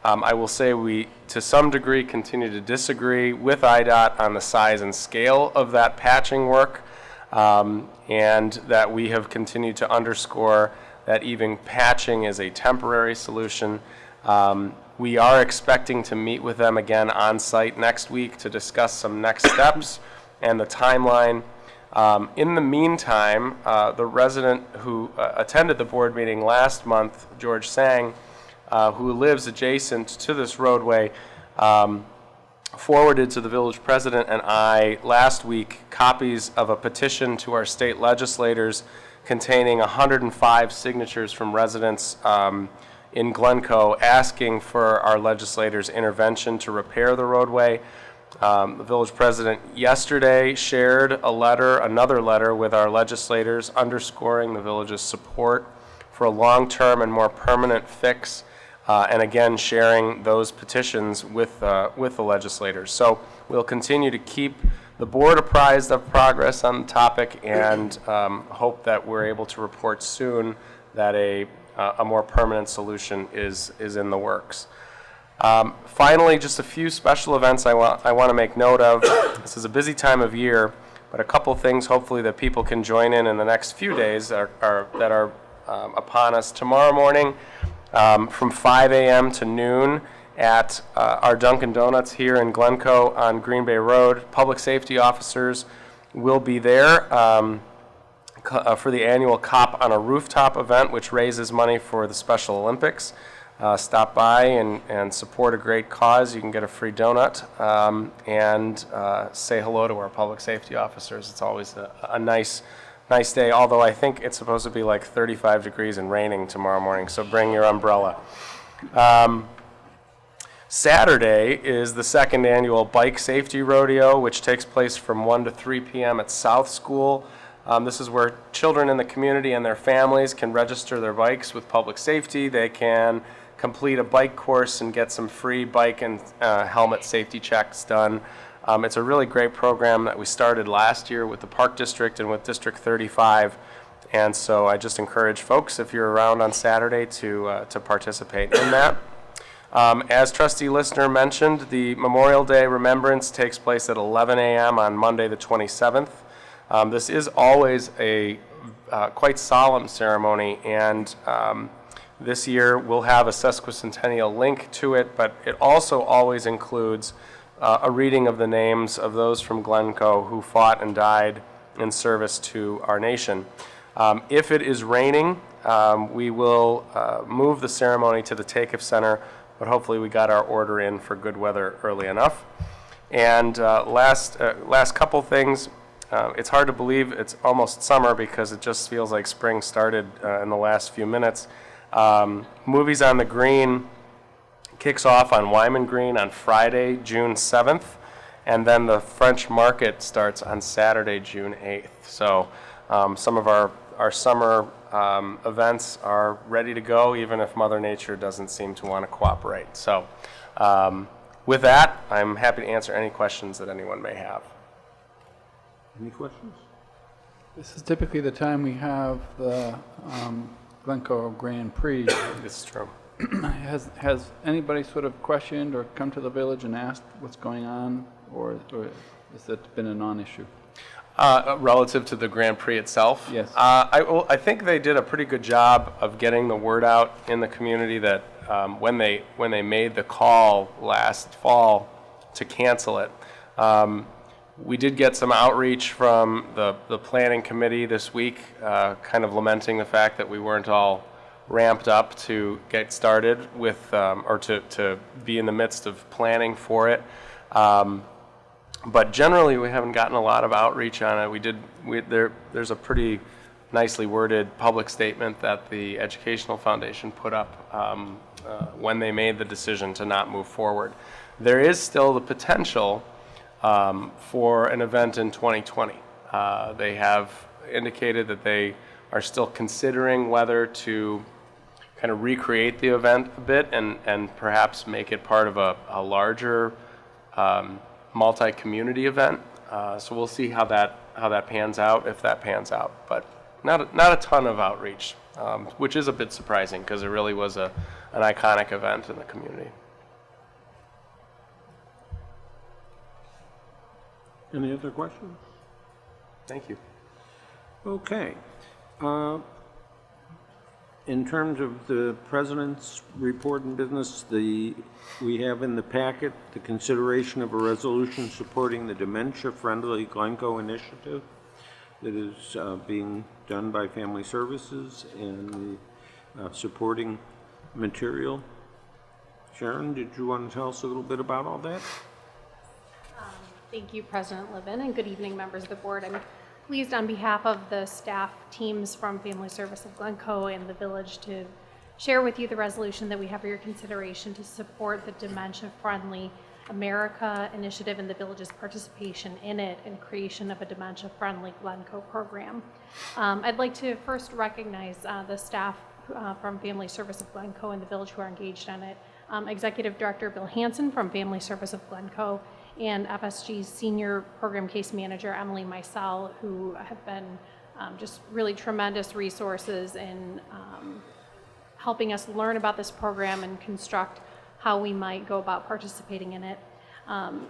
I will say we, to some degree, continue to disagree with IDOT on the size and scale of that patching work, and that we have continued to underscore that even patching is a temporary solution. We are expecting to meet with them again on site next week to discuss some next steps and the timeline. In the meantime, the resident who attended the board meeting last month, George Sang, who lives adjacent to this roadway, forwarded to the village president and I last week copies of a petition to our state legislators containing 105 signatures from residents in Glencoe asking for our legislators' intervention to repair the roadway. The village president yesterday shared another letter with our legislators underscoring the village's support for a long-term and more permanent fix, and again sharing those petitions with the legislators. So we'll continue to keep the board apprised of progress on the topic and hope that we're able to report soon that a more permanent solution is in the works. Finally, just a few special events I want to make note of. This is a busy time of year, but a couple things hopefully that people can join in the next few days that are upon us. Tomorrow morning from 5 a.m. to noon at our Dunkin' Donuts here in Glencoe on Green Bay Road, public safety officers will be there for the annual Cop on a Rooftop event, which raises money for the Special Olympics. Stop by and support a great cause. You can get a free donut and say hello to our public safety officers. It's always a nice day, although I think it's supposed to be like 35 degrees and raining tomorrow morning, so bring your umbrella. Saturday is the second annual Bike Safety Rodeo, which takes place from 1 to 3 p.m. at South School. This is where children in the community and their families can register their bikes with public safety. They can complete a bike course and get some free bike and helmet safety checks done. It's a really great program that we started last year with the Park District and with District 35. And so I just encourage folks, if you're around on Saturday, to participate in that. As Trustee Listener mentioned, the Memorial Day Remembrance takes place at 11 a.m. on Monday the 27th. This is always a quite solemn ceremony, and this year we'll have a sesquicentennial link to it, but it also always includes a reading of the names of those from Glencoe who fought and died in service to our nation. If it is raining, we will move the ceremony to the Takeoff Center, but hopefully we got our order in for good weather early enough. And last couple things. It's hard to believe it's almost summer because it just feels like spring started in the last few minutes. Movies on the Green kicks off on Wyman Green on Friday, June 7th, and then the French Market starts on Saturday, June 8th. So some of our summer events are ready to go, even if Mother Nature doesn't seem to want to cooperate. So with that, I'm happy to answer any questions that anyone may have. Any questions? This is typically the time we have the Glencoe Grand Prix. This is true. Has anybody sort of questioned or come to the village and asked what's going on, or has it been a non-issue? Relative to the Grand Prix itself? Yes. I think they did a pretty good job of getting the word out in the community that when they made the call last fall to cancel it, we did get some outreach from the planning committee this week, kind of lamenting the fact that we weren't all ramped up to get started with, or to be in the midst of planning for it. But generally, we haven't gotten a lot of outreach on it. There's a pretty nicely worded public statement that the Educational Foundation put up when they made the decision to not move forward. There is still the potential for an event in 2020. They have indicated that they are still considering whether to kind of recreate the event a bit and perhaps make it part of a larger multi-community event. So we'll see how that pans out, if that pans out. But not a ton of outreach, which is a bit surprising because it really was an iconic event in the community. Any other questions? Thank you. Okay. In terms of the President's report and business, we have in the packet the consideration of a resolution supporting the dementia-friendly Glencoe initiative that is being done by Family Services and the supporting material. Sharon, did you want to tell us a little bit about all that? Thank you, President Levin, and good evening, members of the board. I'm pleased on behalf of the staff teams from Family Service of Glencoe and the village to share with you the resolution that we have for your consideration to support the Dementia-Friendly America initiative and the village's participation in it and creation of a dementia-friendly Glencoe program. I'd like to first recognize the staff from Family Service of Glencoe and the village who are engaged on it. Executive Director Bill Hansen from Family Service of Glencoe and FSG's Senior Program Case Manager Emily Meisel, who have been just really tremendous resources in helping us learn about this program and construct how we might go about participating in it.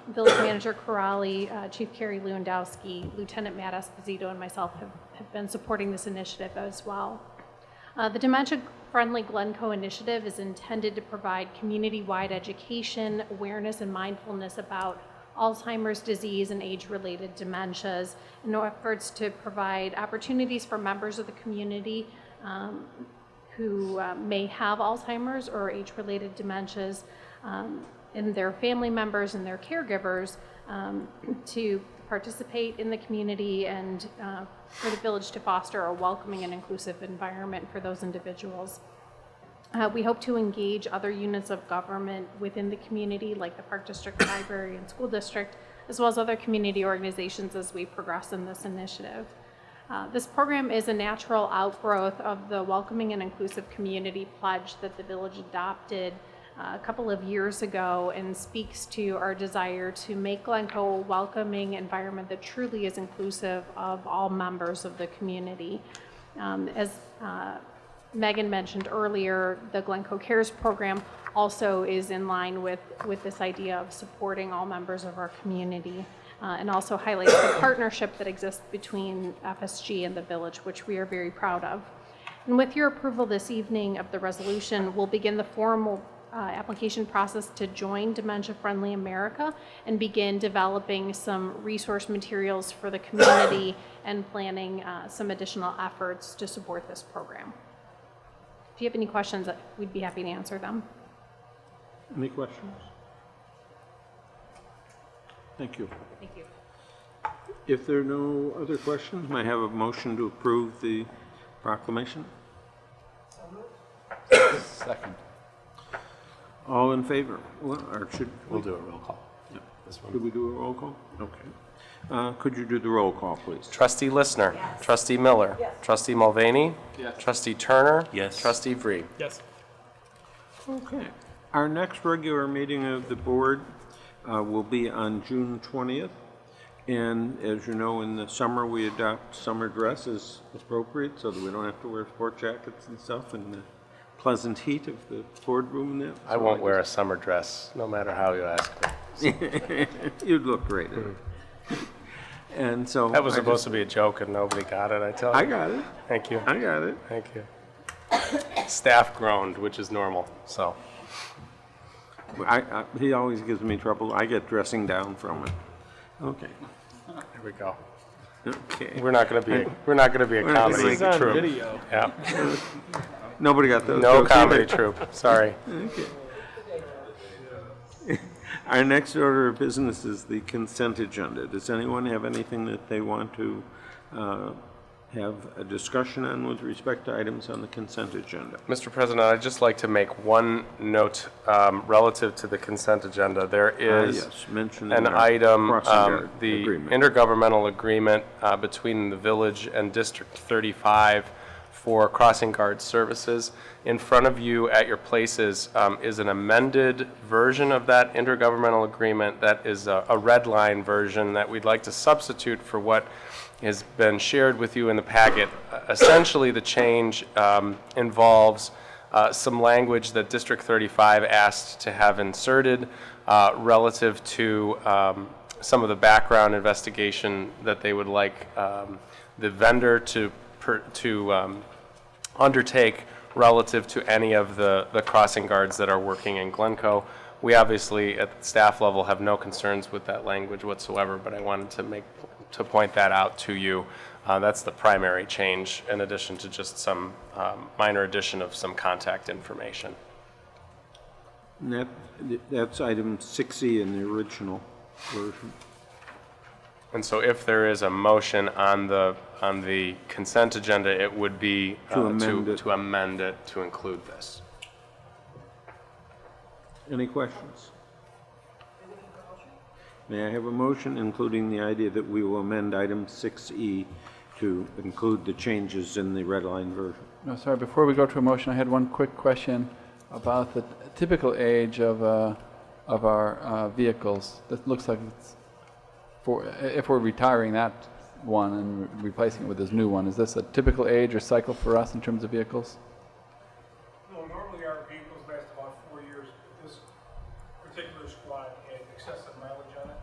Village Manager Corrali, Chief Carrie Lewandowski, Lieutenant Matt Esposito, and myself have been supporting this initiative as well. The Dementia-Friendly Glencoe initiative is intended to provide community-wide education, awareness, and mindfulness about Alzheimer's disease and age-related dementias in efforts to provide opportunities for members of the community who may have Alzheimer's or age-related dementias and their family members and their caregivers to participate in the community and for the village to foster a welcoming and inclusive environment for those individuals. We hope to engage other units of government within the community, like the Park District, Library, and School District, as well as other community organizations as we progress in this initiative. This program is a natural outgrowth of the Welcoming and Inclusive Community Pledge that the village adopted a couple of years ago and speaks to our desire to make Glencoe a welcoming environment that truly is inclusive of all members of the community. As Megan mentioned earlier, the Glencoe Cares program also is in line with this idea of supporting all members of our community, and also highlights the partnership that exists between FSG and the village, which we are very proud of. And with your approval this evening of the resolution, we'll begin the formal application process to join Dementia Friendly America and begin developing some resource materials for the community and planning some additional efforts to support this program. If you have any questions, we'd be happy to answer them. Any questions? Thank you. Thank you. If there are no other questions, may I have a motion to approve the proclamation? Second. All in favor? Or should We'll do a roll call. This Should one. we do a roll call? Okay. Could you do the roll call, please? Trustee Listener. Trustee Miller. Trustee Mulvaney. Yes. Trustee Turner. Yes. Trustee Vree. Yes. Okay. Our next regular meeting of the board will be on June 20th. And as you know, in the summer, we adopt summer dress as appropriate so that we don't have to wear sport jackets and stuff in the pleasant heat of the boardroom and that. I won't wear a summer dress, no matter how you ask me. You'd look great in it. And so. That was I supposed just- to be a joke and nobody got it, I tell you. I got it. Thank you. I got it. Thank you. Staff groaned, which is normal, so. He always gives me trouble. I get dressing down from it. Okay. There we go. Okay. We're not gonna be a We're not gonna comedy make it troupe. Video. Yeah, Nobody got those. no jokes comedy either. troupe, sorry. Our next order of business is the consent agenda. Does anyone have anything that they want to have a discussion on with respect to items on the consent agenda? Mr. President, I'd just like to make one note relative to the consent agenda. There is Yes, mentioned an in our item, crossing guard the agreement. intergovernmental agreement between the village and District 35 for crossing guard services. In front of you at your places is an amended version of that intergovernmental agreement that is a red line version that we'd like to substitute for what has been shared with you in the packet. Essentially, the change involves some language that District 35 asked to have inserted relative to some of the background investigation that they would like the vendor to undertake relative to any of the crossing guards that are working in Glencoe. We obviously, at the staff level, have no concerns with that language whatsoever, but I wanted to point that out to you. That's the primary change, in addition to just some minor addition of some contact information. And that's item 6E in the original version. And so if there is a motion on the consent agenda, it would be To amend it. to amend it to include this. Any questions? May I have a motion including the idea that we will amend item 6E to include the changes in the red line version? No, sorry, before we go to a motion, I had one quick question about the typical age of our vehicles. That looks like it's, if we're retiring that one and replacing it with this new one, is this a typical age or cycle for us in terms of vehicles? No, normally our vehicles last about 4 years. This particular squad had excessive mileage on it,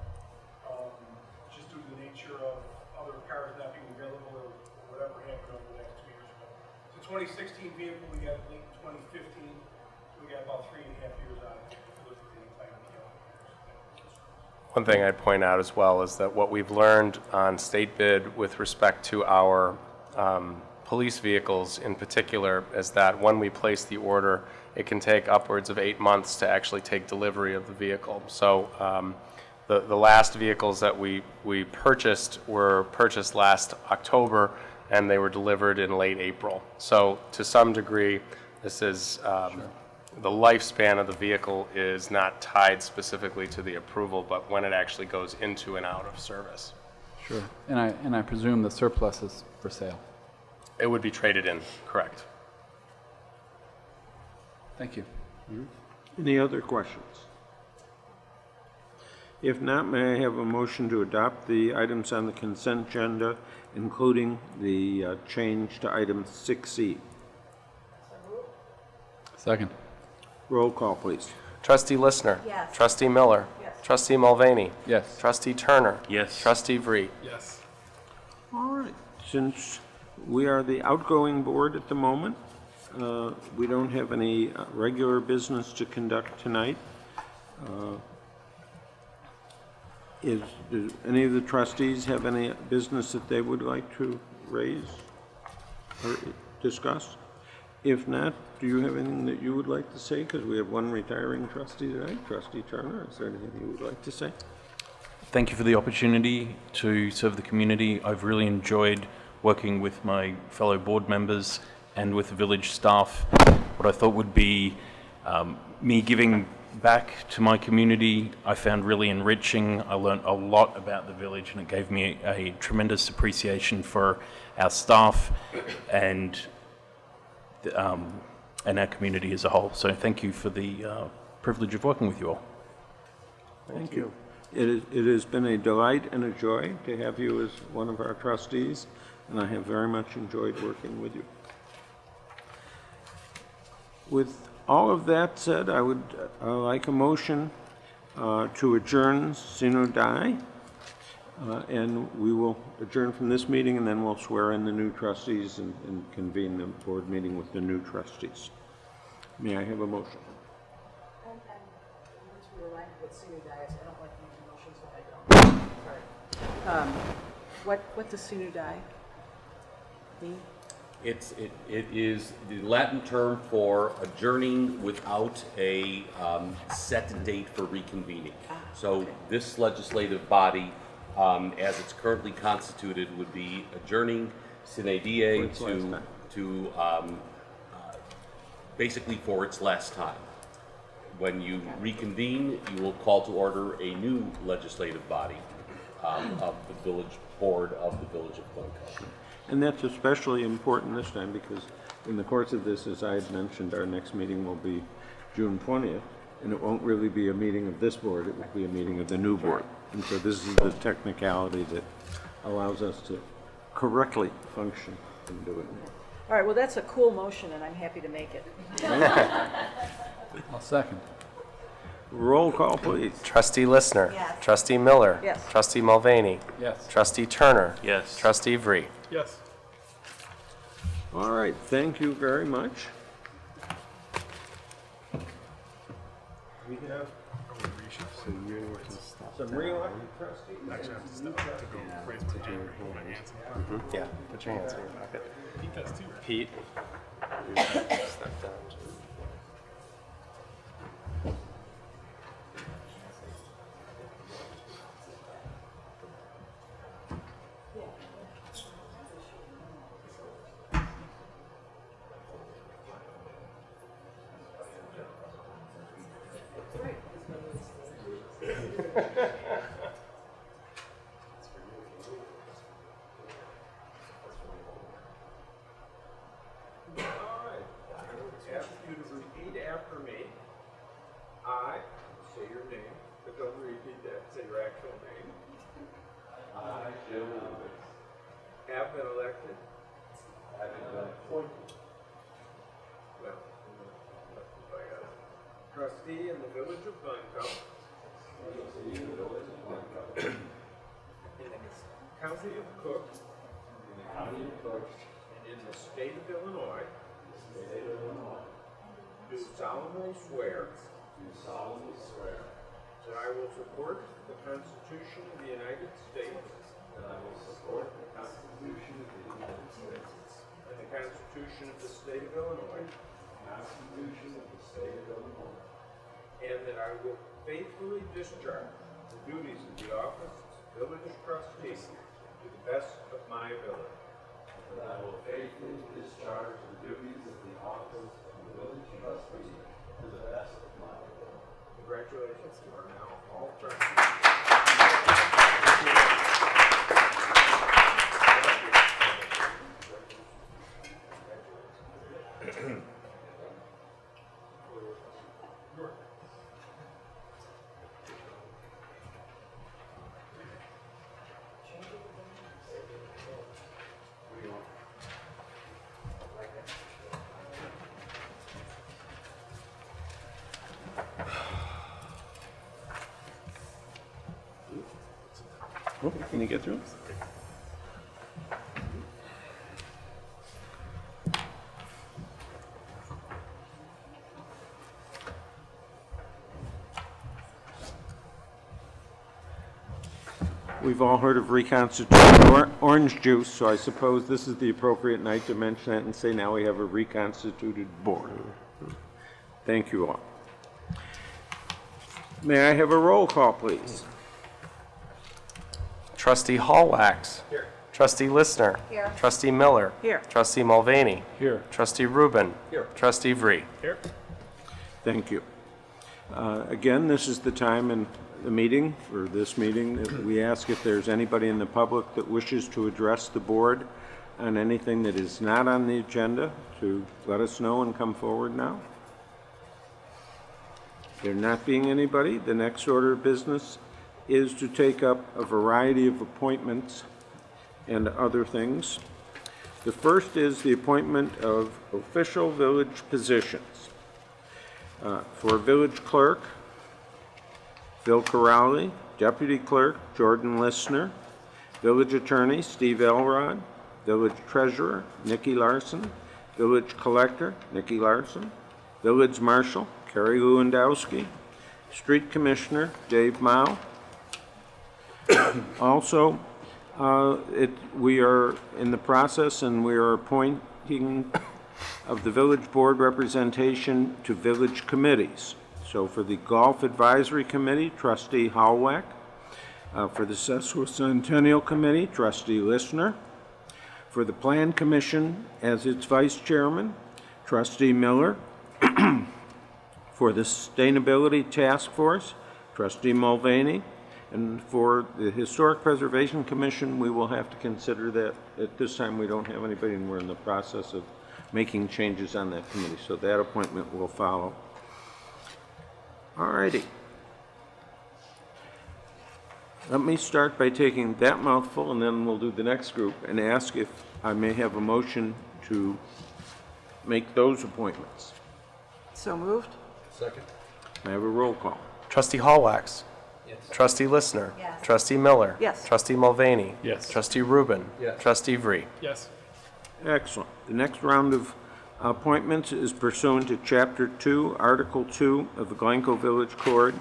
just due to the nature of other cars not being available or whatever happened over the next 2 years ago. It's a 2016 vehicle, we got it late in 2015, so we got about 3.5 years on it. If you look at the entire calendar. One thing I'd point out as well is that what we've learned on state bid with respect to our police vehicles in particular is that when we place the order, it can take upwards of 8 months to actually take delivery of the vehicle. So the last vehicles that we purchased were purchased last October, and they were delivered in late April. So to some degree, this is the lifespan of the vehicle is not tied specifically to the approval, but when it actually goes into and out of service. Sure. And I presume the surplus is for sale. It would be traded in, correct. Thank you. Any other questions? If not, may I have a motion to adopt the items on the consent agenda, including the change to item 6C? Second. Roll call, please. Trustee Listener. Yes. Trustee Miller. Yes. Trustee Mulvaney. Yes. Trustee Turner. Yes. Trustee Vree. Yes. All right, since we are the outgoing board at the moment, we don't have any regular business to conduct tonight. Does any of the trustees have any business that they would like to raise or discuss? If not, do you have anything that you would like to say? Because we have one retiring trustee tonight, Trustee Turner. Is there anything you would like to say? Thank you for the opportunity to serve the community. I've really enjoyed working with my fellow board members and with the village staff. What I thought would be me giving back to my community, I found really enriching. I learned a lot about the village, and it gave me a tremendous appreciation for our staff and our community as a whole. So thank you for the privilege of working with you all. Thank you. It has been a delight and a joy to have you as one of our trustees, and I have very much enjoyed working with you. With all of that said, I would like a motion to adjourn sine die, and we will adjourn from this meeting, and then we'll swear in the new trustees and convene the board meeting with the new trustees. May I have a motion? What does sine die mean? It is the Latin term for adjourning without a set date for reconvening. So this legislative body, as it's currently constituted, would be adjourning sine die to basically for its last time. When you reconvene, you will call to order a new legislative body of the village board of the village of Glencoe. And that's especially important this time because in the course of this, as I had mentioned, our next meeting will be June 20th, and it won't really be a meeting of this board, it will be a meeting of the new board. And so this is the technicality that allows us to correctly function and do it. All right, well, that's a cool motion, and I'm happy to make it. I'll second. Roll call, please. Trustee Listener. Yes. Trustee Miller. Yes. Trustee Mulvaney. Yes. Trustee Turner. Yes. Trustee Vree. Yes. All right, thank you very much. We have some re-elected trustees. Actually, I have to step to go raise my hand, hold my hands. Yeah, put your hands in your pocket. Pete does too. Pete. Step down. Ask you to repeat after me. I, say your name, but don't repeat that, say your actual name. I, Jim Lewis, have been elected. Have been appointed. Well, trustee in the village of Glencoe. Trustee in the village of Glencoe. In the county of Cook. In the county of Cook. And in the state of Illinois. Do solemnly swear. That I will support the Constitution of the United States. And the Constitution of the United States. And the Constitution of the state of Illinois. And that I will faithfully discharge the duties of the office of village trustee to the best of my ability. That I will faithfully discharge the duties of the office of village trustee to the best of my ability. Congratulations, you are now all trustees. Oh, can you get through? We've all heard of reconstituted orange juice, so I suppose this is the appropriate night to mention that and say now we have a reconstituted board. Thank you all. May I have a roll call, please? Trustee Hallwax. Here. Trustee Listner. Here. Trustee Miller. Here. Trustee Mulvaney. Here. Trustee Rubin. Here. Trustee Vree. Here. Thank you. Again, this is the time in the meeting, for this meeting, that we ask if there's anybody in the public that wishes to address the board on anything that is not on the agenda, to let us know and come forward now. There not being anybody, the next order of business is to take up a variety of appointments and other things. The first is the appointment of official village positions. For village clerk, Phil Corrali, deputy clerk, Jordan Listner, village attorney, Steve Elrod, village treasurer, Nikki Larson, village collector, Nikki Larson, village marshal, Kerry Lewandowski, street commissioner, Dave Mao. Also, we are in the process and we are appointing of the village board representation to village committees. So for the Golf Advisory Committee, Trustee Hallwack. For the Sesquicentennial Committee, Trustee Listner. For the Plan Commission, as its Vice Chairman, Trustee Miller. For the Sustainability Task Force, Trustee Mulvaney. And for the Historic Preservation Commission, we will have to consider that at this time we don't have anybody and we're in the process of making changes on that committee. So that appointment will follow. All righty. Let me start by taking that mouthful and then we'll do the next group and ask if I may have a motion to make those appointments. So moved? Second. May I have a roll call? Trustee Hallwax. Yes. Trustee Listner. Yes. Trustee Miller. Yes. Trustee Mulvaney. Yes. Trustee Rubin. Yes. Trustee Vree. Yes. Excellent. The next round of appointments is pursuant to Chapter 2, Article 2 of the Glencoe Village Code.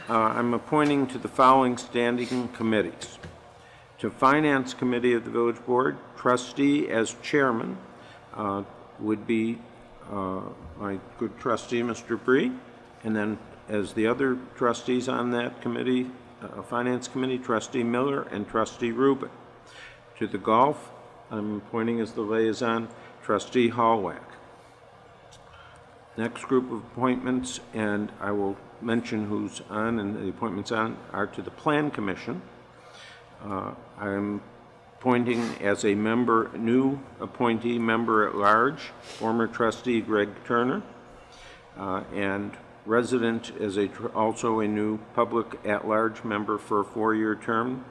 I'm appointing to the following standing committees. To Finance Committee of the Village Board, trustee as chairman would be my good trustee, Mr. Bree, and then as the other trustees on that committee, Finance Committee, Trustee Miller and Trustee Rubin. To the Golf, I'm appointing as the liaison, Trustee Hallwack. Next group of appointments, and I will mention who's on and the appointments on, are to the Plan Commission. I'm appointing as a member, new appointee member at large, former trustee Greg Turner, and resident as also a new public at-large member for a 4-year term,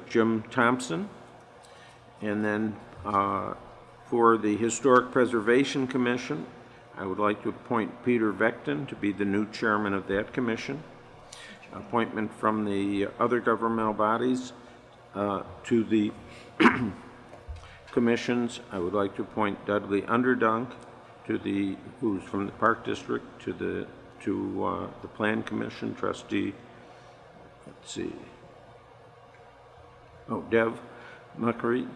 Jim Thompson. And then for the Historic Preservation Commission, I would like to appoint Peter Vecton to be the new chairman of that commission. Appointment from the other governmental bodies to the commissions, I would like to appoint Dudley Underdunk who's from the Park District, to the Plan Commission, trustee, Dev Muckery,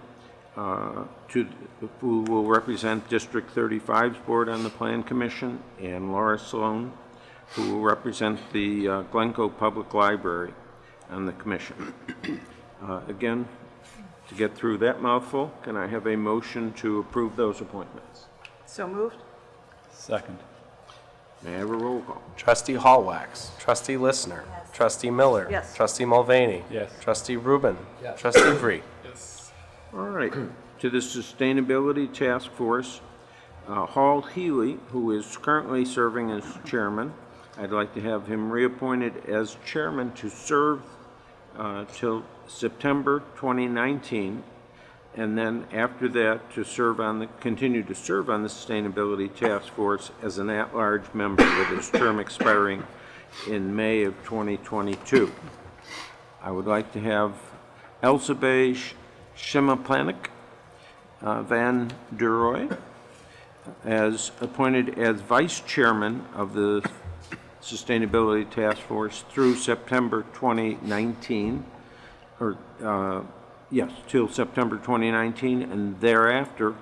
who will represent District 35's board on the Plan Commission, and Laura Sloan, who will represent the Glencoe Public Library on the commission. Again, to get through that mouthful, can I have a motion to approve those appointments? So moved? Second. May I have a roll call? Trustee Hallwax. Trustee Listner. Yes. Trustee Miller. Yes. Trustee Mulvaney. Yes. Trustee Rubin. Yes. Trustee Vree. Yes. All right. To the Sustainability Task Force, Hall Healy, who is currently serving as chairman, I'd like to have him reappointed as chairman to serve till September 2019, and then after that to continue to serve on the Sustainability Task Force as an at-large member with his term expiring in May of 2022. I would like to have Elsabe Shimaplanik Van der Roy as appointed as Vice Chairman of the Sustainability Task Force through September 2019, till September 2019, and thereafter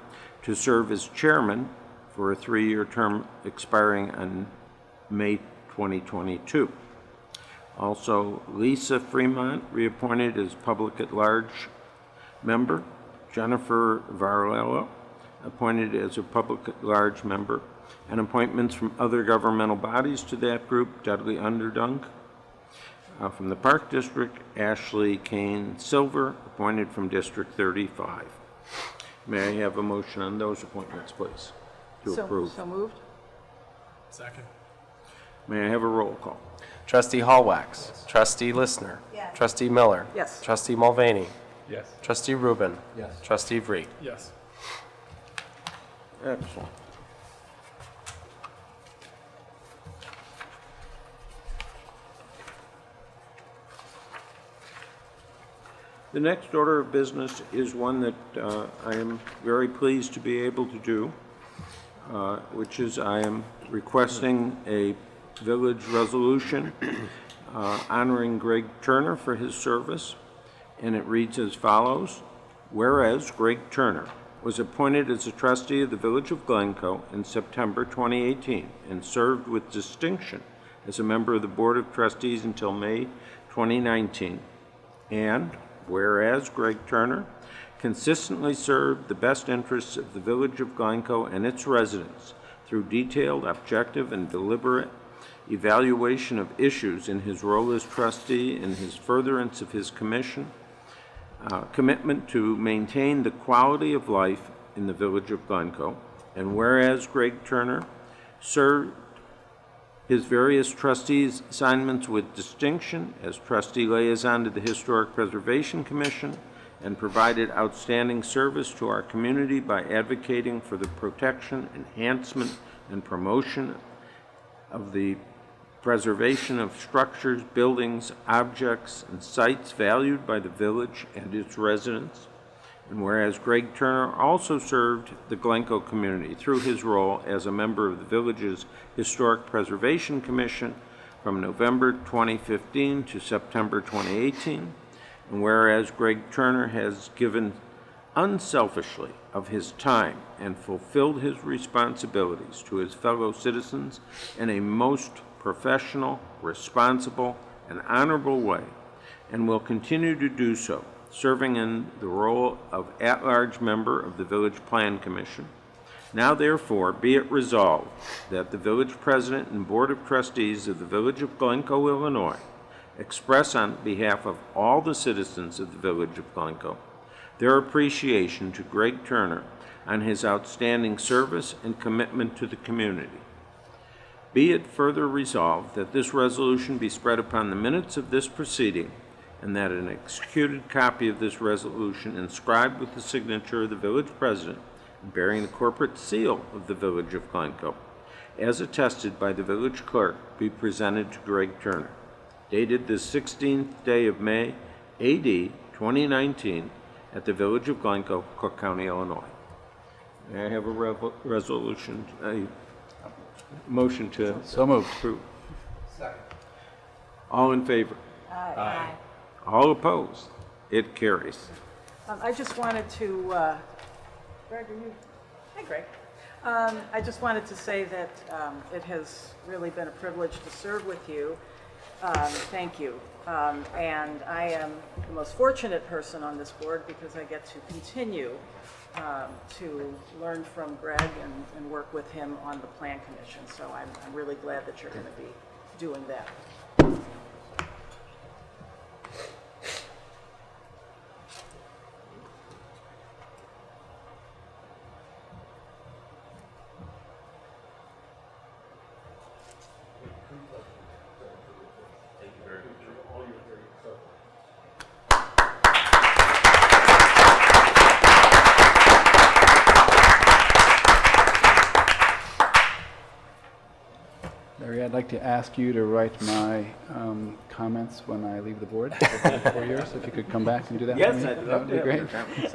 to serve as Chairman for a 3-year term expiring on May 2022. Also, Lisa Fremont, reappointed as Public at Large member. Jennifer Varela, appointed as a Public at Large member. And appointments from other governmental bodies to that group: Dudley Underdunk. From the Park District, Ashley Kane Silver, appointed from District 35. May I have a motion on those appointments, please, to approve? So moved? Second. May I have a roll call? Trustee Hallwax. Trustee Listner. Yes. Trustee Miller. Yes. Trustee Mulvaney. Yes. Trustee Rubin. Yes. Trustee Vree. Yes. Excellent. The next order of business is one that I am very pleased to be able to do, which is I am requesting a village resolution honoring Greg Turner for his service, and it reads as follows. Whereas Greg Turner was appointed as a trustee of the Village of Glencoe in September 2018 and served with distinction as a member of the Board of Trustees until May 2019, and whereas Greg Turner consistently served the best interests of the Village of Glencoe and its residents through detailed, objective, and deliberate evaluation of issues in his role as trustee and his furtherance of his commitment to maintain the quality of life in the Village of Glencoe, and whereas Greg Turner served his various trustees' assignments with distinction as trustee liaison to the Historic Preservation Commission and provided outstanding service to our community by advocating for the protection, enhancement, and promotion of the preservation of structures, buildings, objects, and sites valued by the village and its residents. And whereas Greg Turner also served the Glencoe community through his role as a member of the village's Historic Preservation Commission from November 2015 to September 2018. And whereas Greg Turner has given unselfishly of his time and fulfilled his responsibilities to his fellow citizens in a most professional, responsible, and honorable way, and will continue to do so, serving in the role of at-large member of the Village Plan Commission. Now therefore be it resolved that the Village President and Board of Trustees of the Village of Glencoe, Illinois, express on behalf of all the citizens of the Village of Glencoe their appreciation to Greg Turner on his outstanding service and commitment to the community. Be it further resolved that this resolution be spread upon the minutes of this proceeding, and that an executed copy of this resolution inscribed with the signature of the village president and bearing the corporate seal of the Village of Glencoe, as attested by the village clerk, be presented to Greg Turner. Dated the 16th day of May, AD 2019, at the Village of Glencoe, Cook County, Illinois. May I have a resolution, a motion to So moved. approve? Second. All in favor? Aye. All opposed? It carries. I just wanted to, Greg, are you? Hi, Greg. I just wanted to say that it has really been a privilege to serve with you. Thank you. And I am the most fortunate person on this board because I get to continue to learn from Greg and work with him on the Plan Commission. So I'm really glad that you're going to be doing that. There you Gary, I'd like to ask you to write my comments when I leave the board for 4 years. If you could come back and do that for Yes, me, I'd that love would to be have great. your comments.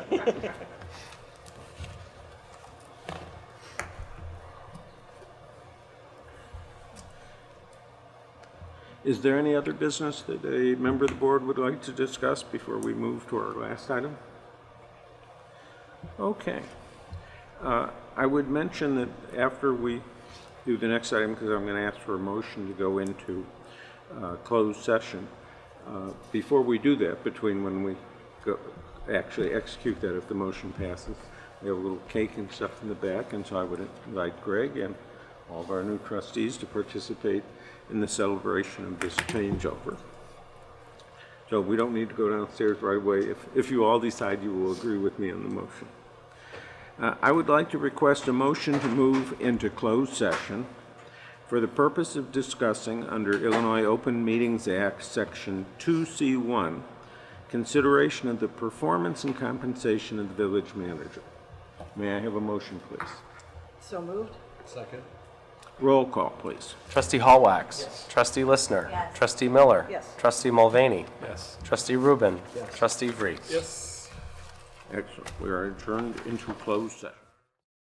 Is there any other business that a member of the board would like to discuss before we move to our last item? Okay. I would mention that after we do the next item, because I'm going to ask for a motion to go into closed session, before we do that, between when we go, actually execute that, if the motion passes, we have a little cake and stuff in the back, and so I would invite Greg and all of our new trustees to participate in the celebration of this changeover. So we don't need to go downstairs right away if you all decide you will agree with me on the motion. I would like to request a motion to move into closed session for the purpose of discussing under Illinois Open Meetings Act, Section 2C1, consideration of the performance and compensation of the village manager. May I have a motion, please? So moved? Roll call, please. Trustee Hallwax. Trustee Listener. Yes. Trustee Miller. Yes. Trustee Mulvaney. Yes. Trustee Rubin. Trustee Vries. Yes. Excellent. We are adjourned into closed session.